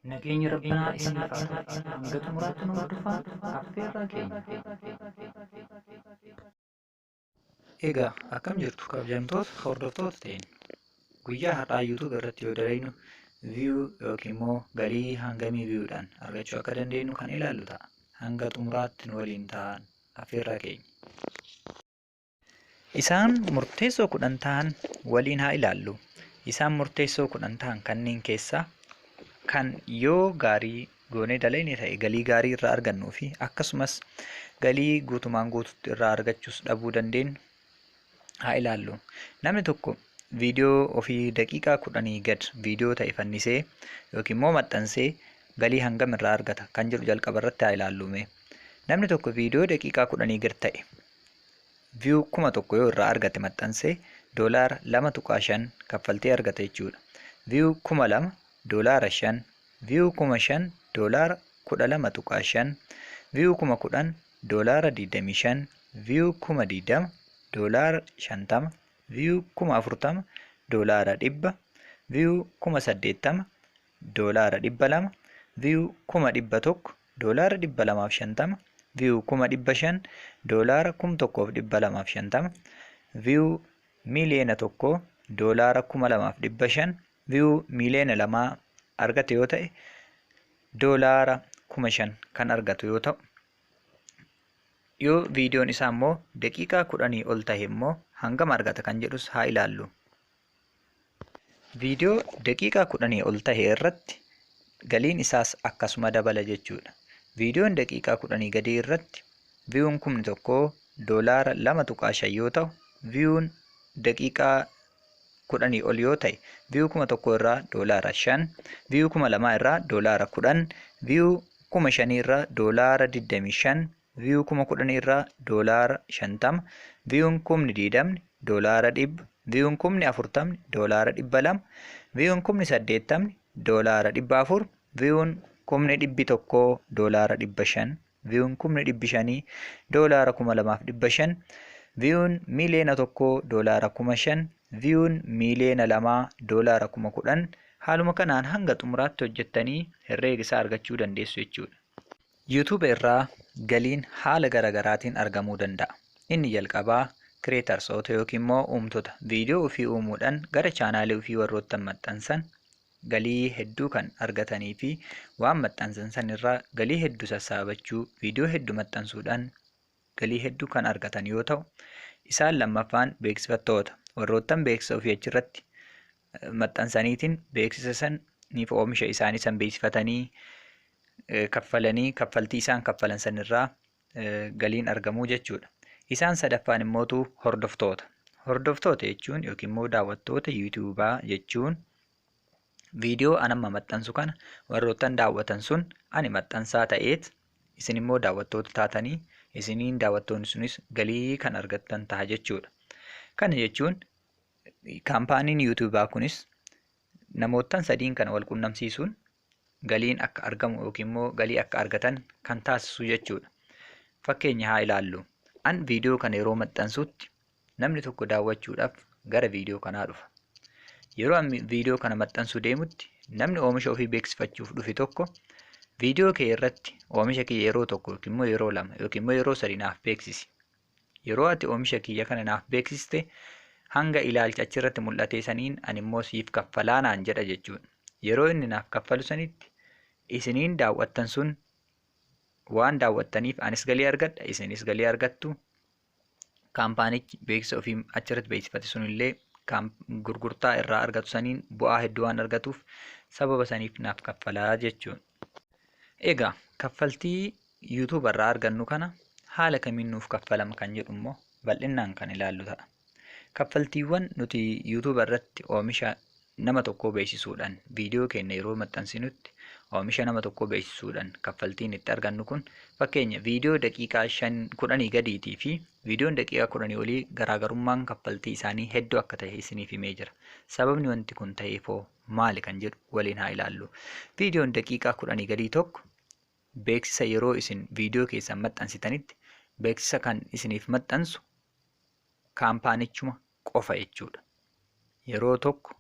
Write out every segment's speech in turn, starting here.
Nageenya Rabbanaa isiniif haa ta'u. Hanga xumuraatti nu hordofaa affeerraa keenya. Egaa akkam jirtu kabajamtoota hordoftoota ta'een guyyaa har'aa YouTube irratti yoo dalagnu view yookiin immoo galii hangamii viewdhaan argachuu akka dandeenyu kan ilaallu ta'a. Hanga xumuraatti nu waliin ta'an affeerraa keenya. Isaan murteessoo 10 ta'an waliin haa ilaallu. Isaan murteessoo 10 ta'an kanneen keessaa kan yoo gaarii goonee dalagne ta'e galii gaarii irraa argannuu fi akkasumas galii guutumaan guututti irraa argachuus dhabuu dandeenyu haa ilaallu. Namni tokko viidiyoo ofii daqiiqaa 10 gad viidiyoo ta'e fannisee yookiin immoo maxxansee galii hangam irraa argata kan jedhu jalqaba irratti haa ilaallu. Namni tokko viidiyoo daqiiqaa 10 gad ta'e view 1000 yoo irraa argate maxxansee $2.5 kaffaltee argata jechuudha. View 2000 $5, view 5,000 $12.5, view 10,000 $25, view 20,000 $50, view 40,000 $100, view 80,000 $200, view 100,000 $250, view 500,000 $1,250, view miliyoona 1 $2,500, view miliyoona 2 argate yoo ta'e $5,000 kan argatu yoo ta'u, yoo viidiyoon isaa immoo daqiiqaa 10 ol ta'e immoo hangam argata kan jedhus haa ilaallu. Viidiyoo daqiiqaa 10 ol ta'e irratti galiin isaas akkasuma dabala jechuudha. Viidiyoon daqiiqaa 10 gadii irratti viiyuun 1,000 $2.5 yoo ta'u, viiyuun daqiiqaa 10 ol yoo ta'e view 1,000 irraa $5, view 2,000 irraa $10, view 5,000 irraa $25, view 10,000 irraa $50, view 20,000 $100, view 40,000 $200, view 80,000 $400, view 100,000 $500, view 500,000 $2,500, view miliyoona 1 $500, viiyuun miliyoona 2 $10,000. Haaluma kanaan hanga xumuraatti hojjettanii herreega isaa argachuu dandeessu jechuudha. YouTube irraa galiin haala garaagaraatiin argamuu danda'a. Inni jalqabaa kireetarsoota yookiin immoo uumtota viidiyoo ofii uumuudhaan gara chaanaalii ofii warroottan maxxansan galii hedduu kan argatanii fi waan maxxansan san irraa galii hedduu sassaabachuu viidiyoo hedduu maxxansuudhaan galii hedduu kan argatan yoo ta'u, isaan lammaffaan beeksifattoota warroottan beeksisa ofii achirratti maxxansaniitiin beeksisa saniif oomisha isaanii san beeksifatanii kaffalanii kaffaltii isaan kaffalan sanirraa galiin argamuu jechuudha. Isaan sadaffaan immootu hordoftoota. Hordoftoota jechuun yookiin immoo daawwattoota yuutuubaa jechuun viidiyoo anamma maxxansu kana warroottan daawwatan sun ani maxxansaa ta'eet isin immoo daawwattoota taatanii isiniin daawwattoonni sunis galii kan argattan ta'a jechuudha. Kana jechuun kaampaaniin yuutuubaa kunis namoottan sadiin kana wal qunnamsiisuun galiin akka argamu yookiin immoo galii akka argatan kan taasisu jechuudha. Fakkeenya haa ilaallu. An viidiyoo kana yeroo maxxansutti namni tokko daawwachuudhaaf gara viidiyoo kanaa dhufa. Yeroo an viidiyoo kana maxxansuu deemutti namni oomisha ofii beeksifachuuf dhufe tokko viidiyoo kee irratti oomisha kiyya yeroo tokko yookiin immoo yeroo lama yookiin immoo yeroo sadi naaf beeksisi. Yeroo ati oomisha kiyya kana naaf beeksiste hanga ilaalcha achirratti mul'ate saniin ani immoo siif kaffalaa naan jedha jechuudha. Yeroo inni naaf kaffalu sanitti isiniin daawwattan sun waan daawwattaniif anis galii argadha, isinis galii argattu. Kaampaanichi beeksisa ofii achirratti beeksifate sunillee gurgurtaa irraa argatu saniin bu'aa hedduu waan argatuuf sababa saniif naaf kaffalaa jechuudha. Egaa kaffaltii YouTube irraa argannu kana haala kamiin nuuf kaffalama kan jedhu immoo bal'inaan kan ilaallu ta'a. Kaffaltiiwwan nuti YouTube irratti oomisha nama tokkoo beeksisuudhaan viidiyoo keenya yeroo maxxansinutti oomisha nama tokkoo beeksisuudhaan kaffaltiin itti argannu kun fakkeenya viidiyoo daqiiqaa 10 gadiitii fi viidiyoon daqiiqaa 10 olii garaagarummaan kaffaltii isaanii hedduu akka ta'e isiniif himee jira. Sababni wanti kun ta'eefoo maali kan jedhu waliin haa ilaallu. Viidiyoon daqiiqaa 10 gadii tokko beeksisa yeroo isin viidiyoo keessan maxxansitanitti beeksisa kan isiniif maxxansu kaampaanichuma qofa jechuudha. Yeroo tokko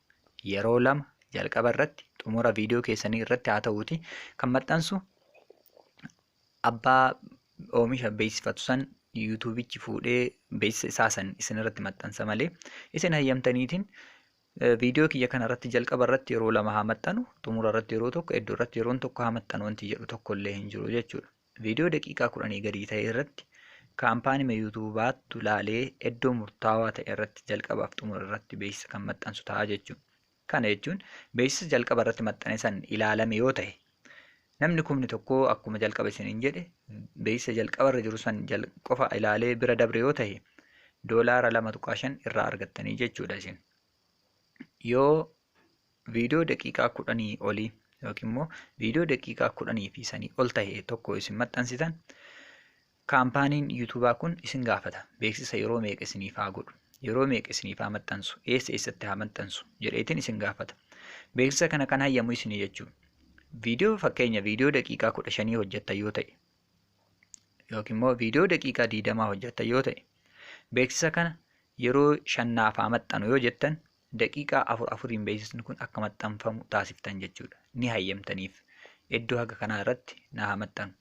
yeroo lama jalqaba irratti xumura viidiyoo keessanii irratti haa ta'uuti kan maxxansu abbaa oomisha beeksifatu san yuutuubichi fuudhee beeksisa isaa san isin irratti maxxansa malee isin hayyamtaniitiin viidiyoo kiyya kana irratti jalqaba irratti yeroo lama haa maxxanu, xumura irratti yeroo tokko, iddoo irratti yeroon tokko haa maxxanu wanti jedhu tokko illee hin jiru jechuudha. Viidiyoo daqiiqaa 10 gadii ta'e irratti kaampaanii yuutuubaattu laalee iddoo murtaawaa ta'e irratti jalqabaaf xumura irratti beeksisa kan maxxansu ta'a jechuudha. Kana jechuun beeksisa jalqaba irratti maxxane san ilaalame yoo ta'e namni kumni tokko akkuma jalqaba isiniin jedhe beeksisa jalqaba irra jiru san qofa ilaalee bira dabre yoo ta'e $2.5 irraa argattanii jechuudha isin. Yoo viidiyoo daqiiqaa 10 olii yookiin immoo viidiyoo daqiiqaa 10 fi sanii ol ta'e tokko isin maxxansitan kaampaaniin yuutuubaa kun isin gaafata beeksisa yeroo meeqa isiniif haa godhu, yeroo meeqa isiniif haa maxxansu, eessatti haa maxxansu jedheetiin isin gaafata. Beeksisa kana kan hayyamu isinii jechuudha. Viidiyoo fakkeenya viidiyoo daqiiqaa 15 hojjettan yoo ta'e yookiin immoo viidiyoo daqiiqaa 20 hojjettan yoo ta'e beeksisa kana yeroo 5 haa maxxanu yoo jettan daqiiqaa 4 beeksisni kun akka maxxanfamu taasiftan jechuudha. Ni hayyamtaniif iddoo haga kanaa irratti na haa maxxanu.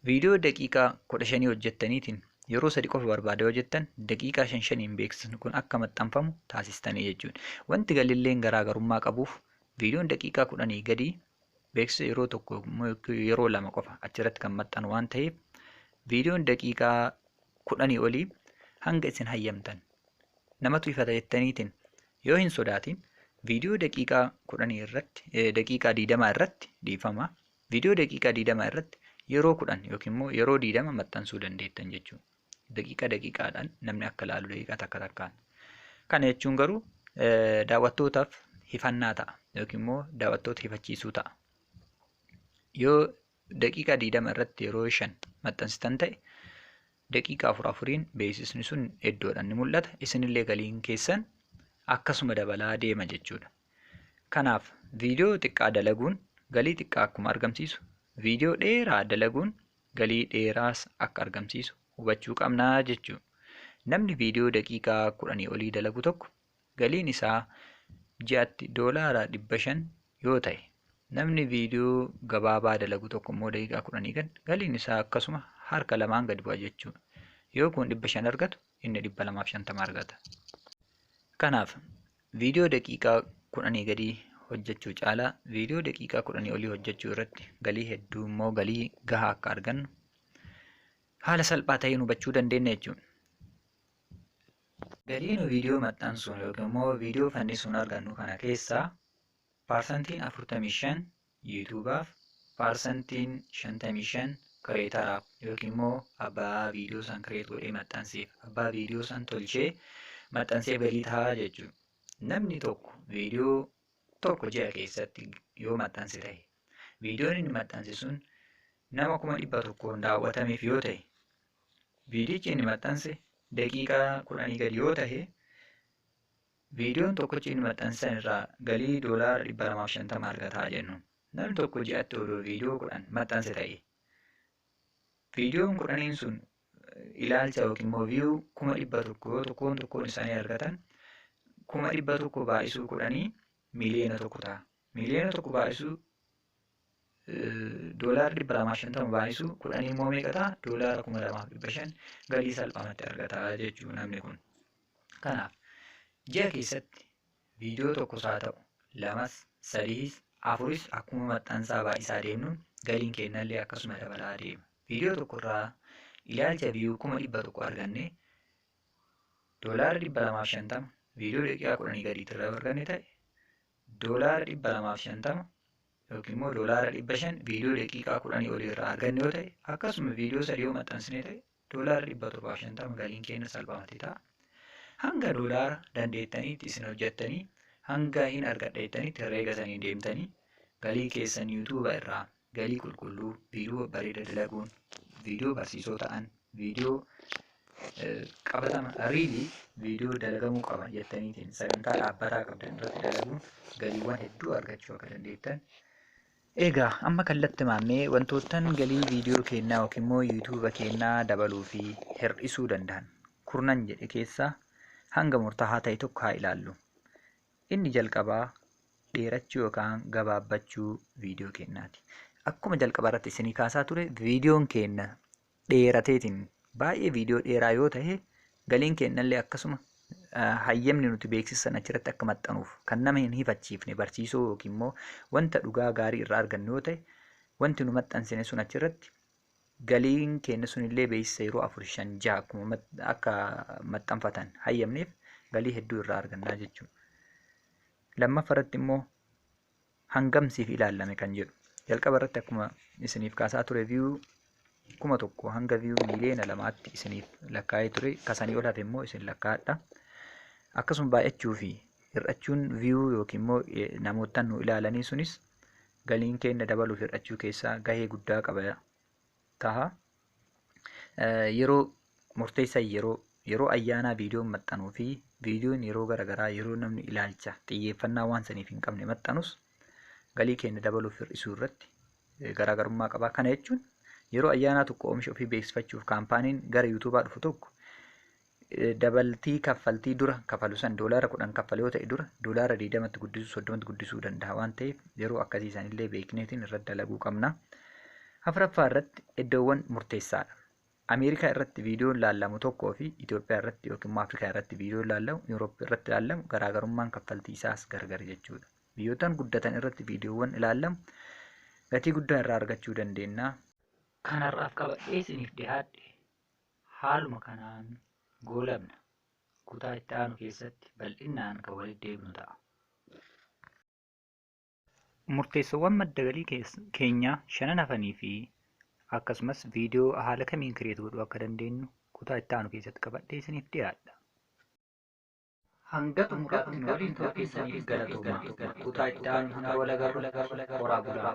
Viidiyoo daqiiqaa 15 hojjettaniitiin yeroo 3 qofa barbaada yoo jettan daqiiqaa 5 beeksisni kun akka maxxanfamu taasistanii jechuudha. Wanti galilleen garaagarummaa qabuuf viidiyoon daqiiqaa 10 gadii beeksisa yeroo tokko yeroo lama qofa achirratti kan maxxanu waan ta'eef viidiyoon daqiiqaa 10 olii hanga isin hayyamtan namatu ifata jettaniitiin yoo hin sodaatin viidiyoo daqiiqaa 10 irratti daqiiqaa 20 irratti dhiifama. Viidiyoo daqiiqaa 20 irratti yeroo 10 yookiin immoo yeroo 20 maxxansuu dandeettan jechuudha. Daqiiqaadhaan namni akka ilaalu daqiiqaa takka takkaan. Kana jechuun garuu daawwattootaaf hifannaa ta'a yookiin immoo daawwattoota hifachiisuu ta'a. Yoo daqiiqaa 20 irratti yeroo 5 maxxansitan ta'e daqiiqaa 4 beeksisni sun iddoodhaan ni mul'ata. Isinillee galiin keessan akkasuma dabalaa deema jechuudha. Kanaaf viidiyoo xiqqaa dalaguun galii xiqqaa akkuma argamsiisu viidiyoo dheeraa dalaguun galii dheeraas akka argamsiisu hubachuu qabnaa jechuudha. Namni viidiyoo daqiiqaa 10 olii dalagu tokko galiin isaa ji'atti $500 yoo ta'e namni viidiyoo gabaabaa dalagu tokko immoo daqiiqaa 10 gad galiin isaa akkasuma harka lamaan gad bu'a jechuudha. Yoo kun 500 argatu inni 250 argata. Kanaaf viidiyoo daqiiqaa 10 gadii hojjechuu caalaa viidiyoo daqiiqaa 10 olii hojjechuu irratti galii hedduu immoo galii gahaa akka argannu haala salphaa ta'een hubachuu dandeenya jechuudha. Galiin viidiyoo maxxansuun yookiin immoo viidiyoo fannisuun argannu kana keessaa parsantiin 45 yuutuubaaf, parsantiin 55 kireetaraaf yookiin immoo abbaa viidiyoo san kireet godhee maxxanseef, abbaa viidiyoo san tolchee maxxansee galii ta'a jechuudha. Namni tokko viidiyoo tokko ji'a keessatti yoo maxxanse ta'e viidiyoon inni maxxanse sun nama 100,000 daawwatameef yoo ta'e viidiyichi inni maxxanse daqiiqaa 10 gadi yoo ta'e viidiyoon tokkochi inni maxxansan irraa galii $250 argataa jennu. Namni tokko ji'atti odoo viidiyoo 10 maxxanse ta'e viidiyoon 10 sun ilaalcha yookiin immoo viyuu 100,000 yoo tokkoon isaanii argatan 100,000 baay'isuu 10 miliyoona tokko ta'a. Miliyoona tokko baay'isuu $250 baay'isuu 10 immoo meeqa ta'a? $2,500 galii salphaamatti argataa jechuudha namni kun. Kanaaf ji'a keessatti viidiyoo tokkos haa ta'u 2, 3, 4 akkuma maxxansaa baay'isaa deemnuun galiin keenyallee akkasuma dabalaa deema. Viidiyoo tokkorraa ilaalcha viyuu 100,000 arganne $250 viidiyoo daqiiqaa 10 gadiitirraa arganne ta'e $250 yookiin immoo $500 viidiyoo daqiiqaa 10 olirraa arganne yoo ta'e akkasuma viidiyoo 3 yoo maxxansine ta'e $750 galiin keenya salphaamatti ta'a. Hanga doolaara dandeettaniitti isin hojjettanii hanga hin argadha jettaniitti herreega sanii deemtanii galii keessan yuutuuba irraa galii qulqulluu viidiyoo bareeda dalaguun viidiyoo barsiisoo ta'an viidiyoo qabatama riilii viidiyoo dalagamuu qaba jettaniitiin sagantaa dhaabbataa qabdan irratti dalaguun galiiwwan hedduu argachuu akka dandeettan. Egaa amma kallattii maamee wantoottan galii viidiyoo keenyaa yookiin immoo yuutuuba keenyaa dabaluu fi hir'isuu danda'an kurnan jedhe keessaa hanga murtaa'aa ta'e tokko haa ilaallu. Inni jalqabaa dheerachuu yookaan gabaabbachuu viidiyoo keenyaati. Akkuma jalqaba irratti isinii kaasaa ture viidiyoon keenya dheerateetiin baay'ee viidiyoo dheeraa yoo ta'e galiin keenyallee akkasuma hayyamni nuti beeksisan achirratti akka maxxanuuf kan nama hin hifachiifne barsiisoo yookiin immoo wanta dhugaa gaarii irraa argannu yoo ta'e wanti nu maxxansine sun achirratti galiin keenya sunillee beeksisa yeroo 4-5 akkuma akka maxxanfatan hayyamneef galii hedduu irraa argannaa jechuudha. Lammaffaa irratti immoo hangamsiif ilaalame kan jedhu jalqaba irratti akkuma isiniif kaasaa ture viyuu 1,000 hanga viyuu miiliyoona 2tti isiniif lakkaa'ee ture. Kasanii ol hafe immoo isin lakkaa'adha. Akkasuma baay'achuu fi hir'achuun viyuu yookiin immoo namootaan nu ilaalanii sunis galiin keenya dabaluuf hir'achuu keessaa gahee guddaa qaba ta'a. Yeroo murteessaa yeroo ayyaanaa viidiyoon maxxanuu fi viidiyoon yeroo garaagaraa yeroo namni ilaalcha xiyyeeffannaa waan saniif hin qabne maxxanus galii keenya dabaluuf hir'isuu irratti garaagarummaa qaba. Kana jechuun yeroo ayyaanaa tokko oomisha ofii beeksifachuuf kaampaaniin gara yuutuubaa dhufu tokko dabaltii kaffaltii dura kafalu san $10 kaffale yoo ta'e dura $20tti guddisuu 30tti guddisuu danda'a waan ta'eef yeroo akkasii sanillee beekneetiin irratti dalaguu qabna. Afuraffaa irratti iddoowwan murteessaadha. Ameerikaa irratti viidiyoon laallamu tokkoo fi Itoophiyaa irratti yookiin immoo Afrikaa irratti viidiyoon laallamu, Yurooppii irratti laallamu garaagarummaan kaffaltii isaas gargar jechuudha. Biyyoottan guddatan irratti viidiyoowwan ilaallamu gatii guddaa irraa argachuu dandeenya. Kanarraaf qabadhee isiniif dhiyaadhe haaluma kanaan goolabna. Kutaa itti aanu keessatti bal'inaan kan walitti deebinu ta'a. Murteessawwan madda galii keenyaa 5 hafanii fi akkasumas viidiyoo haala kamiin kireet godhuu akka dandeenyu kutaa itti aanu keessatti qabadhee isiniif dhiyaadha. Hanga xumuraatti nu waliin ta'uu keessaniif galatoomaa. Kutaa itti aanu hunda wal agarru horaa bulaa.